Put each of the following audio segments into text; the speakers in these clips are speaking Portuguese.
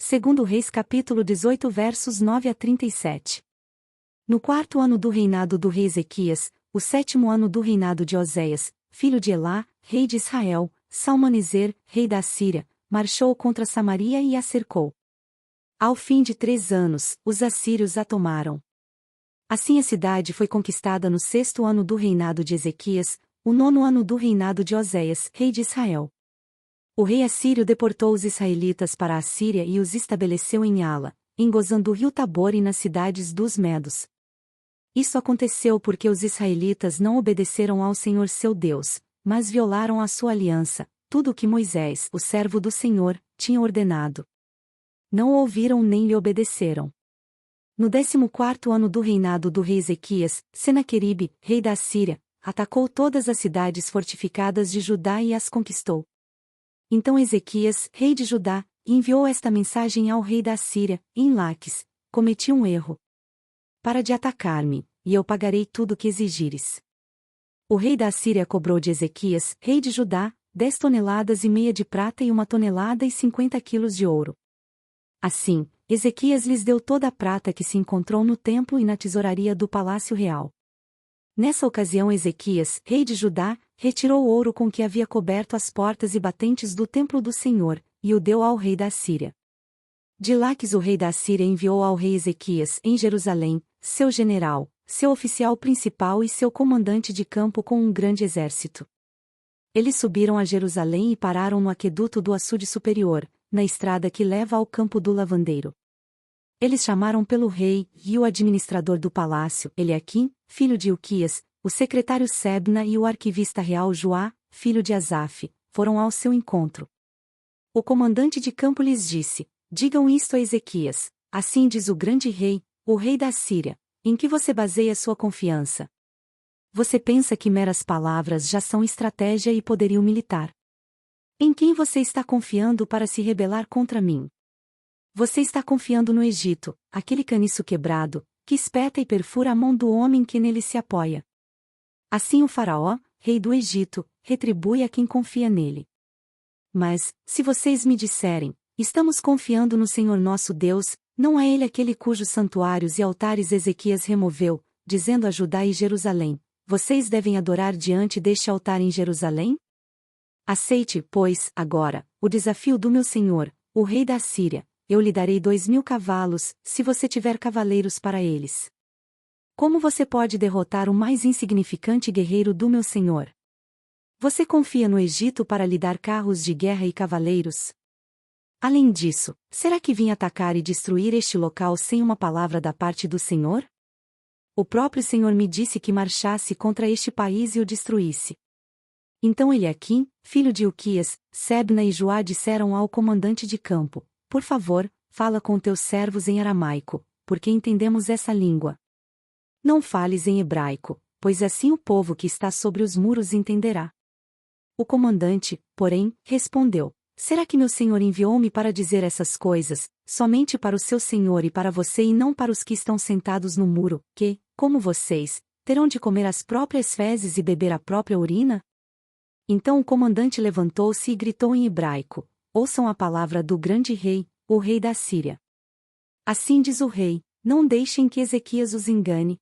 Segundo Reis capítulo 18 versos 9 a 37. No quarto ano do reinado do rei Ezequias, o sétimo ano do reinado de Oséias, filho de Elá, rei de Israel, Salmaneser, rei da Assíria, marchou contra Samaria e a cercou. Ao fim de 3 anos, os assírios a tomaram. Assim a cidade foi conquistada no 6º ano do reinado de Ezequias, o 9º ano do reinado de Oséias, rei de Israel. O rei assírio deportou os israelitas para a Assíria e os estabeleceu em Ala, em Gozã do rio Tabor e nas cidades dos Medos. Isso aconteceu porque os israelitas não obedeceram ao Senhor seu Deus, mas violaram a sua aliança, tudo o que Moisés, o servo do Senhor, tinha ordenado. Não ouviram nem lhe obedeceram. No 14º ano do reinado do rei Ezequias, Senaqueribe, rei da Assíria, atacou todas as cidades fortificadas de Judá e as conquistou. Então Ezequias, rei de Judá, enviou esta mensagem ao rei da Assíria, em Laques: cometi um erro. Para de atacar-me, e eu pagarei tudo o que exigires. O rei da Assíria cobrou de Ezequias, rei de Judá, 10 toneladas e meia de prata e 1 tonelada e 50 quilos de ouro. Assim, Ezequias lhes deu toda a prata que se encontrou no templo e na tesouraria do palácio real. Nessa ocasião Ezequias, rei de Judá, retirou o ouro com que havia coberto as portas e batentes do templo do Senhor, e o deu ao rei da Assíria. De Laques o rei da Assíria enviou ao rei Ezequias, em Jerusalém, seu general, seu oficial principal e seu comandante de campo com um grande exército. Eles subiram a Jerusalém e pararam no aqueduto do açude superior, na estrada que leva ao campo do lavandeiro. Eles chamaram pelo rei, e o administrador do palácio, Eliaquim, filho de Ilquias, o secretário Sebna e o arquivista real Joá, filho de Asaf, foram ao seu encontro. O comandante de campo lhes disse: digam isto a Ezequias: assim diz o grande rei, o rei da Assíria, em que você baseia sua confiança? Você pensa que meras palavras já são estratégia e poderio militar? Em quem você está confiando para se rebelar contra mim? Você está confiando no Egito, aquele caniço quebrado, que espeta e perfura a mão do homem que nele se apoia. Assim o faraó, rei do Egito, retribui a quem confia nele. Mas, se vocês me disserem: estamos confiando no Senhor nosso Deus, não é ele aquele cujos santuários e altares Ezequias removeu, dizendo a Judá e Jerusalém: vocês devem adorar diante deste altar em Jerusalém? Aceite, pois, agora, o desafio do meu senhor, o rei da Assíria. Eu lhe darei 2.000 cavalos, se você tiver cavaleiros para eles. Como você pode derrotar o mais insignificante guerreiro do meu senhor? Você confia no Egito para lhe dar carros de guerra e cavaleiros? Além disso, será que vim atacar e destruir este local sem uma palavra da parte do Senhor? O próprio Senhor me disse que marchasse contra este país e o destruísse. Então Eliaquim, filho de Ilquias, Sebna e Joá disseram ao comandante de campo: por favor, fala com teus servos em aramaico, porque entendemos essa língua. Não fales em hebraico, pois assim o povo que está sobre os muros entenderá. O comandante, porém, respondeu: será que meu senhor enviou-me para dizer essas coisas, somente para o seu senhor e para você e não para os que estão sentados no muro, que, como vocês, terão de comer as próprias fezes e beber a própria urina? Então o comandante levantou-se e gritou em hebraico: ouçam a palavra do grande rei, o rei da Assíria. Assim diz o rei: não deixem que Ezequias os engane.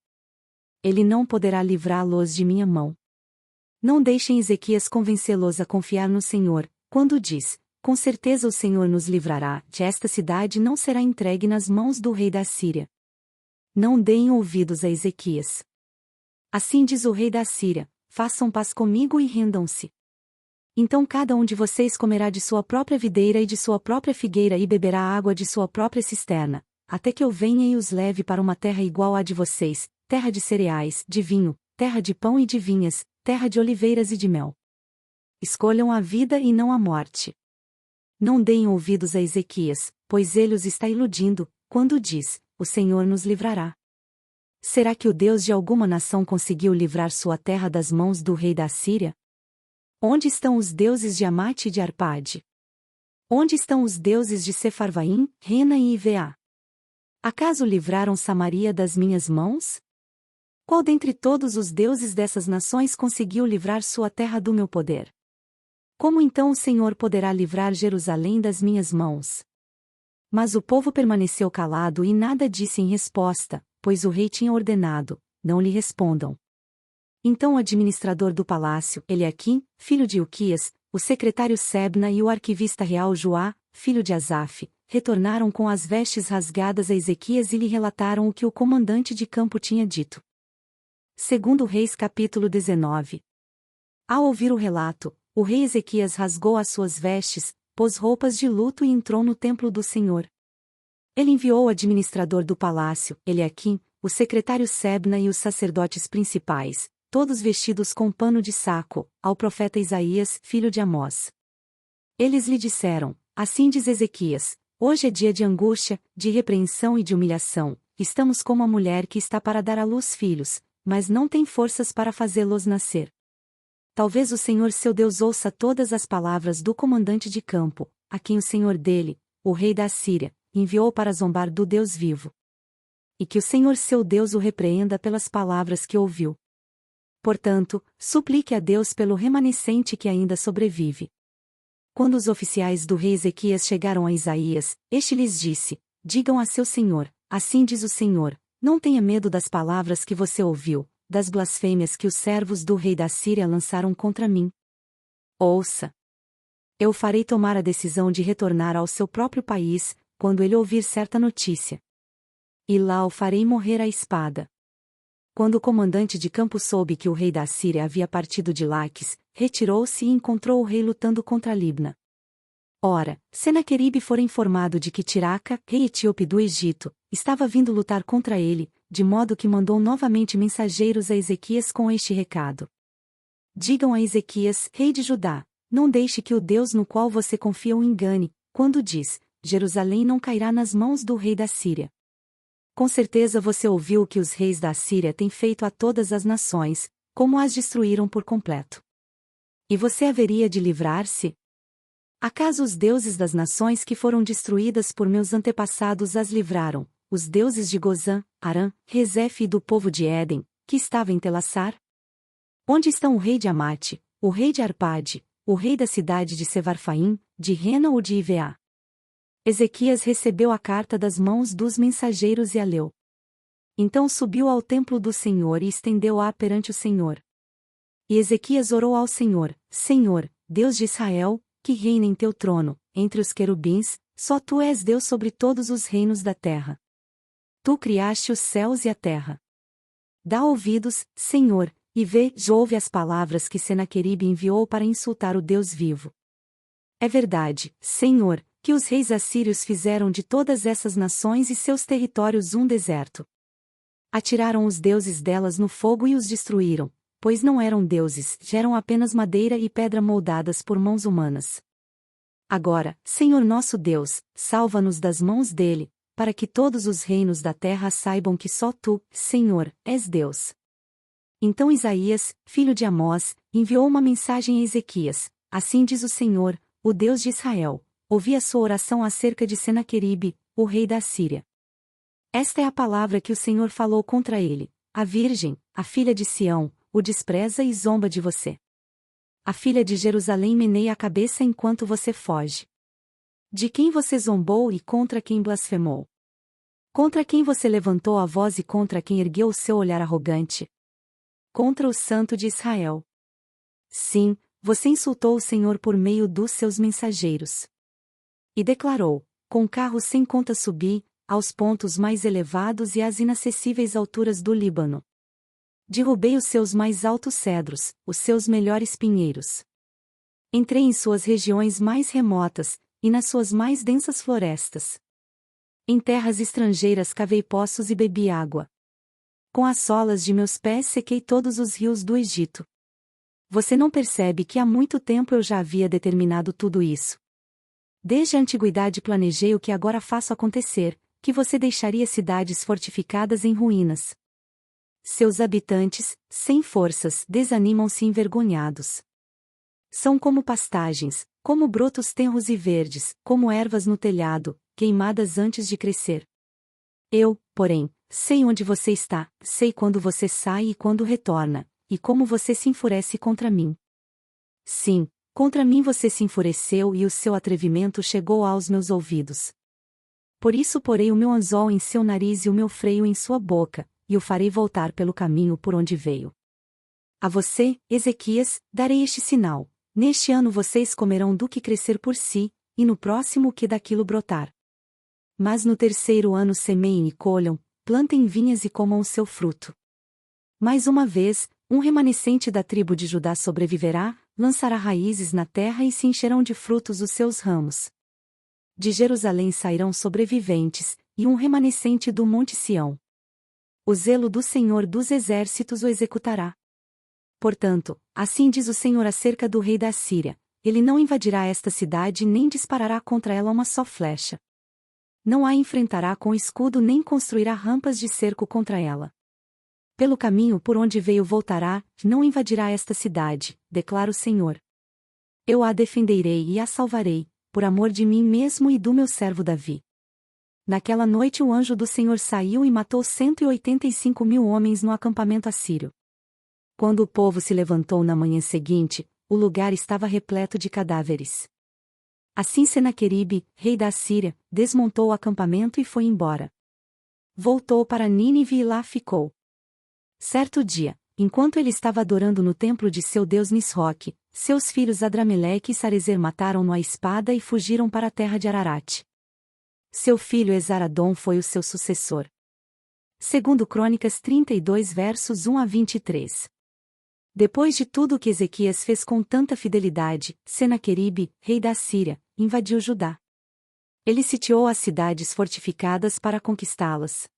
Ele não poderá livrá-los de minha mão. Não deixem Ezequias convencê-los a confiar no Senhor, quando diz: com certeza o Senhor nos livrará, de esta cidade não será entregue nas mãos do rei da Assíria. Não deem ouvidos a Ezequias. Assim diz o rei da Assíria: façam paz comigo e rendam-se. Então cada um de vocês comerá de sua própria videira e de sua própria figueira e beberá a água de sua própria cisterna, até que eu venha e os leve para uma terra igual à de vocês, terra de cereais, de vinho, terra de pão e de vinhas, terra de oliveiras e de mel. Escolham a vida e não a morte. Não deem ouvidos a Ezequias, pois ele os está iludindo, quando diz: o Senhor nos livrará. Será que o Deus de alguma nação conseguiu livrar sua terra das mãos do rei da Assíria? Onde estão os deuses de Amate e de Arpade? Onde estão os deuses de Sefarvaim, Rena e Iveá? Acaso livraram Samaria das minhas mãos? Qual dentre todos os deuses dessas nações conseguiu livrar sua terra do meu poder? Como então o Senhor poderá livrar Jerusalém das minhas mãos? Mas o povo permaneceu calado e nada disse em resposta, pois o rei tinha ordenado: não lhe respondam. Então o administrador do palácio, Eliaquim, filho de Hilquias, o secretário Sebna e o arquivista real Joá, filho de Asaf, retornaram com as vestes rasgadas a Ezequias e lhe relataram o que o comandante de campo tinha dito. Segundo Reis capítulo 19. Ao ouvir o relato, o rei Ezequias rasgou as suas vestes, pôs roupas de luto e entrou no templo do Senhor. Ele enviou o administrador do palácio, Eliaquim, o secretário Sebna e os sacerdotes principais, todos vestidos com pano de saco, ao profeta Isaías, filho de Amós. Eles lhe disseram: assim diz Ezequias, hoje é dia de angústia, de repreensão e de humilhação, estamos como a mulher que está para dar à luz filhos, mas não tem forças para fazê-los nascer. Talvez o Senhor seu Deus ouça todas as palavras do comandante de campo, a quem o senhor dele, o rei da Assíria, enviou para zombar do Deus vivo. E que o Senhor seu Deus o repreenda pelas palavras que ouviu. Portanto, suplique a Deus pelo remanescente que ainda sobrevive. Quando os oficiais do rei Ezequias chegaram a Isaías, este lhes disse: digam a seu senhor, assim diz o Senhor, não tenha medo das palavras que você ouviu, das blasfêmias que os servos do rei da Síria lançaram contra mim. Ouça. Eu farei tomar a decisão de retornar ao seu próprio país, quando ele ouvir certa notícia. E lá o farei morrer à espada. Quando o comandante de campo soube que o rei da Assíria havia partido de Laques, retirou-se e encontrou o rei lutando contra Libna. Ora, Senaqueribe fora informado de que Tiraca, rei etíope do Egito, estava vindo lutar contra ele, de modo que mandou novamente mensageiros a Ezequias com este recado. Digam a Ezequias, rei de Judá, não deixe que o Deus no qual você confia o engane, quando diz: Jerusalém não cairá nas mãos do rei da Síria. Com certeza você ouviu o que os reis da Assíria têm feito a todas as nações, como as destruíram por completo. E você haveria de livrar-se? Acaso os deuses das nações que foram destruídas por meus antepassados as livraram, os deuses de Gozã, Arã, Rezefe e do povo de Éden, que estava em Telassar? Onde estão o rei de Amate, o rei de Arpade, o rei da cidade de Sevarfaim, de Rena ou de Iveá? Ezequias recebeu a carta das mãos dos mensageiros e a leu. Então subiu ao templo do Senhor e estendeu-a perante o Senhor. E Ezequias orou ao Senhor: Senhor, Deus de Israel, que reina em teu trono, entre os querubins, só tu és Deus sobre todos os reinos da terra. Tu criaste os céus e a terra. Dá ouvidos, Senhor, e vê, ouve as palavras que Senaqueribe enviou para insultar o Deus vivo. É verdade, Senhor, que os reis assírios fizeram de todas essas nações e seus territórios um deserto. Atiraram os deuses delas no fogo e os destruíram, pois não eram deuses, eram apenas madeira e pedra moldadas por mãos humanas. Agora, Senhor nosso Deus, salva-nos das mãos dele, para que todos os reinos da terra saibam que só tu, Senhor, és Deus. Então Isaías, filho de Amós, enviou uma mensagem a Ezequias: assim diz o Senhor, o Deus de Israel. Ouvi a sua oração acerca de Senaqueribe, o rei da Assíria. Esta é a palavra que o Senhor falou contra ele: a virgem, a filha de Sião, o despreza e zomba de você. A filha de Jerusalém meneia a cabeça enquanto você foge. De quem você zombou e contra quem blasfemou? Contra quem você levantou a voz e contra quem ergueu o seu olhar arrogante? Contra o Santo de Israel. Sim, você insultou o Senhor por meio dos seus mensageiros. E declarou: com carros sem conta subi, aos pontos mais elevados e às inacessíveis alturas do Líbano. Derrubei os seus mais altos cedros, os seus melhores pinheiros. Entrei em suas regiões mais remotas, e nas suas mais densas florestas. Em terras estrangeiras cavei poços e bebi água. Com as solas de meus pés sequei todos os rios do Egito. Você não percebe que há muito tempo eu já havia determinado tudo isso? Desde a antiguidade planejei o que agora faço acontecer, que você deixaria cidades fortificadas em ruínas. Seus habitantes, sem forças, desanimam-se envergonhados. São como pastagens, como brotos tenros e verdes, como ervas no telhado, queimadas antes de crescer. Eu, porém, sei onde você está, sei quando você sai e quando retorna, e como você se enfurece contra mim. Sim, contra mim você se enfureceu e o seu atrevimento chegou aos meus ouvidos. Por isso porei o meu anzol em seu nariz e o meu freio em sua boca, e o farei voltar pelo caminho por onde veio. A você, Ezequias, darei este sinal: neste ano vocês comerão do que crescer por si, e no próximo o que daquilo brotar. Mas no terceiro ano semeiem e colham, plantem vinhas e comam o seu fruto. Mais uma vez, um remanescente da tribo de Judá sobreviverá, lançará raízes na terra e se encherão de frutos os seus ramos. De Jerusalém sairão sobreviventes, e um remanescente do Monte Sião. O zelo do Senhor dos Exércitos o executará. Portanto, assim diz o Senhor acerca do rei da Assíria: ele não invadirá esta cidade nem disparará contra ela uma só flecha. Não a enfrentará com escudo nem construirá rampas de cerco contra ela. Pelo caminho por onde veio voltará, não invadirá esta cidade, declara o Senhor. Eu a defenderei e a salvarei, por amor de mim mesmo e do meu servo Davi. Naquela noite o anjo do Senhor saiu e matou 185.000 homens no acampamento assírio. Quando o povo se levantou na manhã seguinte, o lugar estava repleto de cadáveres. Assim Senaqueribe, rei da Assíria, desmontou o acampamento e foi embora. Voltou para Nínive e lá ficou. Certo dia, enquanto ele estava adorando no templo de seu deus Nisroque, seus filhos Adrameleque e Sarezer mataram-no à espada e fugiram para a terra de Ararate. Seu filho Esaradom foi o seu sucessor. Segundo Crônicas 32 versos 1 a 23. Depois de tudo o que Ezequias fez com tanta fidelidade, Senaqueribe, rei da Assíria, invadiu Judá. Ele sitiou as cidades fortificadas para conquistá-las.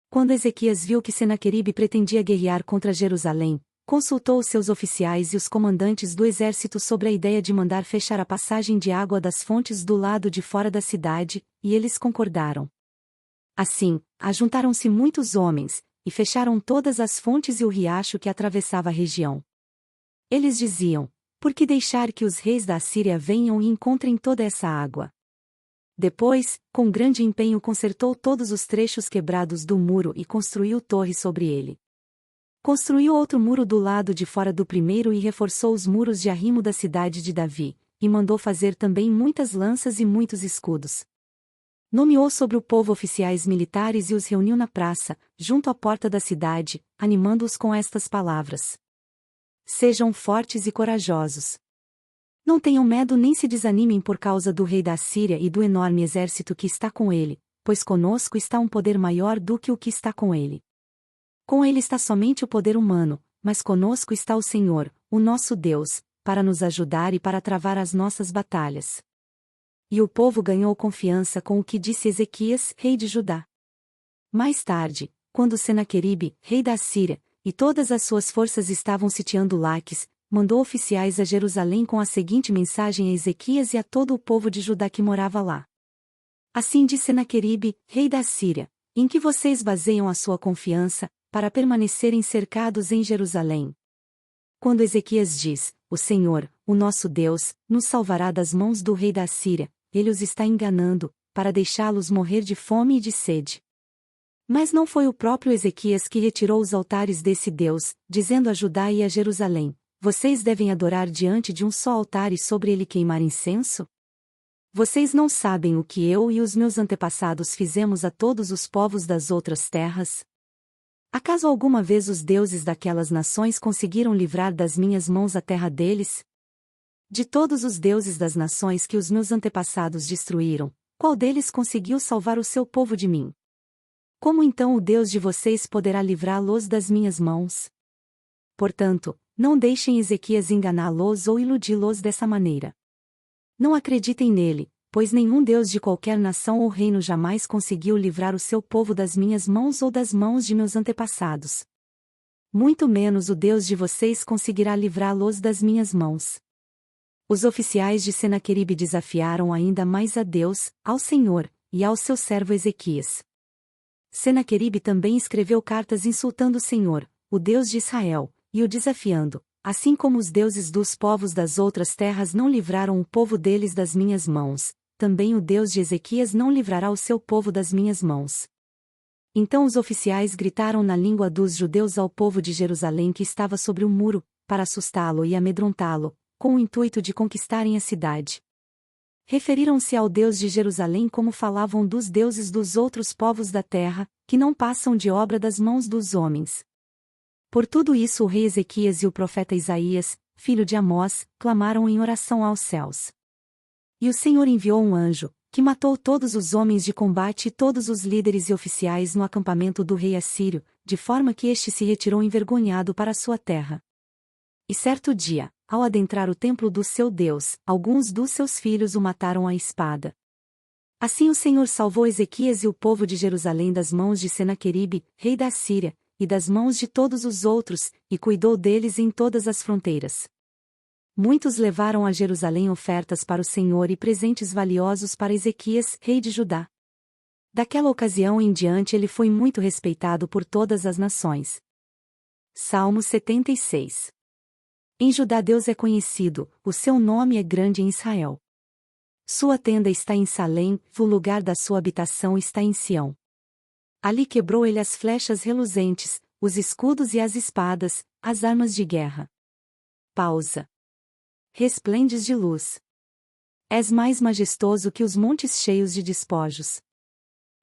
Quando Ezequias viu que Senaqueribe pretendia guerrear contra Jerusalém, consultou seus oficiais e os comandantes do exército sobre a ideia de mandar fechar a passagem de água das fontes do lado de fora da cidade, e eles concordaram. Assim, ajuntaram-se muitos homens, e fecharam todas as fontes e o riacho que atravessava a região. Eles diziam: por que deixar que os reis da Assíria venham e encontrem toda essa água? Depois, com grande empenho consertou todos os trechos quebrados do muro e construiu torre sobre ele. Construiu outro muro do lado de fora do primeiro e reforçou os muros de arrimo da cidade de Davi, e mandou fazer também muitas lanças e muitos escudos. Nomeou sobre o povo oficiais militares e os reuniu na praça, junto à porta da cidade, animando-os com estas palavras: sejam fortes e corajosos. Não tenham medo nem se desanimem por causa do rei da Assíria e do enorme exército que está com ele, pois conosco está um poder maior do que o que está com ele. Com ele está somente o poder humano, mas conosco está o Senhor, o nosso Deus, para nos ajudar e para travar as nossas batalhas. E o povo ganhou confiança com o que disse Ezequias, rei de Judá. Mais tarde, quando Senaqueribe, rei da Assíria, e todas as suas forças estavam sitiando Laques, mandou oficiais a Jerusalém com a seguinte mensagem a Ezequias e a todo o povo de Judá que morava lá. Assim disse Senaqueribe, rei da Assíria: em que vocês baseiam a sua confiança, para permanecerem cercados em Jerusalém? Quando Ezequias diz: o Senhor, o nosso Deus, nos salvará das mãos do rei da Assíria, ele os está enganando, para deixá-los morrer de fome e de sede. Mas não foi o próprio Ezequias que retirou os altares desse Deus, dizendo a Judá e a Jerusalém: vocês devem adorar diante de um só altar e sobre ele queimar incenso? Vocês não sabem o que eu e os meus antepassados fizemos a todos os povos das outras terras? Acaso alguma vez os deuses daquelas nações conseguiram livrar das minhas mãos a terra deles? De todos os deuses das nações que os meus antepassados destruíram, qual deles conseguiu salvar o seu povo de mim? Como então o Deus de vocês poderá livrá-los das minhas mãos? Portanto, não deixem Ezequias enganá-los ou iludi-los dessa maneira. Não acreditem nele, pois nenhum Deus de qualquer nação ou reino jamais conseguiu livrar o seu povo das minhas mãos ou das mãos de meus antepassados. Muito menos o Deus de vocês conseguirá livrá-los das minhas mãos. Os oficiais de Senaqueribe desafiaram ainda mais a Deus, ao Senhor, e ao seu servo Ezequias. Senaqueribe também escreveu cartas insultando o Senhor, o Deus de Israel, e o desafiando: assim como os deuses dos povos das outras terras não livraram o povo deles das minhas mãos, também o Deus de Ezequias não livrará o seu povo das minhas mãos. Então os oficiais gritaram na língua dos judeus ao povo de Jerusalém que estava sobre o muro, para assustá-lo e amedrontá-lo, com o intuito de conquistarem a cidade. referiram-se ao Deus de Jerusalém como falavam dos deuses dos outros povos da terra, que não passam de obra das mãos dos homens. Por tudo isso o rei Ezequias e o profeta Isaías, filho de Amós, clamaram em oração aos céus. E o Senhor enviou um anjo, que matou todos os homens de combate e todos os líderes e oficiais no acampamento do rei assírio, de forma que este se retirou envergonhado para a sua terra. E certo dia, ao adentrar o templo do seu Deus, alguns dos seus filhos o mataram à espada. Assim o Senhor salvou Ezequias e o povo de Jerusalém das mãos de Senaqueribe, rei da Síria, e das mãos de todos os outros, e cuidou deles em todas as fronteiras. Muitos levaram a Jerusalém ofertas para o Senhor e presentes valiosos para Ezequias, rei de Judá. Daquela ocasião em diante ele foi muito respeitado por todas as nações. Salmo 76. Em Judá Deus é conhecido, o seu nome é grande em Israel. Sua tenda está em Salém, o lugar da sua habitação está em Sião. Ali quebrou ele as flechas reluzentes, os escudos e as espadas, as armas de guerra. Pausa. Resplendes de luz. És mais majestoso que os montes cheios de despojos.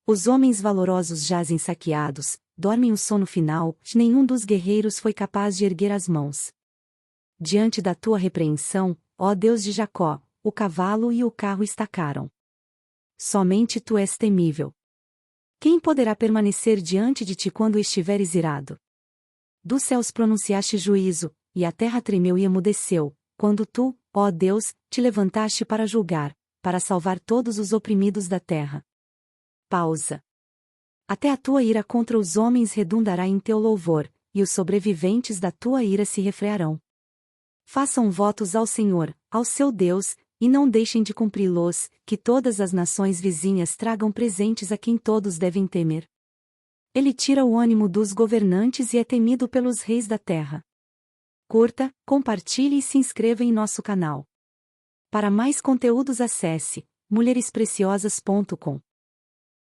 Os homens valorosos jazem saqueados, dormem o sono final, nenhum dos guerreiros foi capaz de erguer as mãos. Diante da tua repreensão, ó Deus de Jacó, o cavalo e o carro estacaram. Somente tu és temível. Quem poderá permanecer diante de ti quando estiveres irado? Dos céus pronunciaste juízo, e a terra tremeu e emudeceu, quando tu, ó Deus, te levantaste para julgar, para salvar todos os oprimidos da terra. Pausa. Até a tua ira contra os homens redundará em teu louvor, e os sobreviventes da tua ira se refrearão. Façam votos ao Senhor, ao seu Deus, e não deixem de cumpri-los, que todas as nações vizinhas tragam presentes a quem todos devem temer. Ele tira o ânimo dos governantes e é temido pelos reis da terra. Curta, compartilhe e se inscreva em nosso canal. Para mais conteúdos acesse mulherespreciosas.com.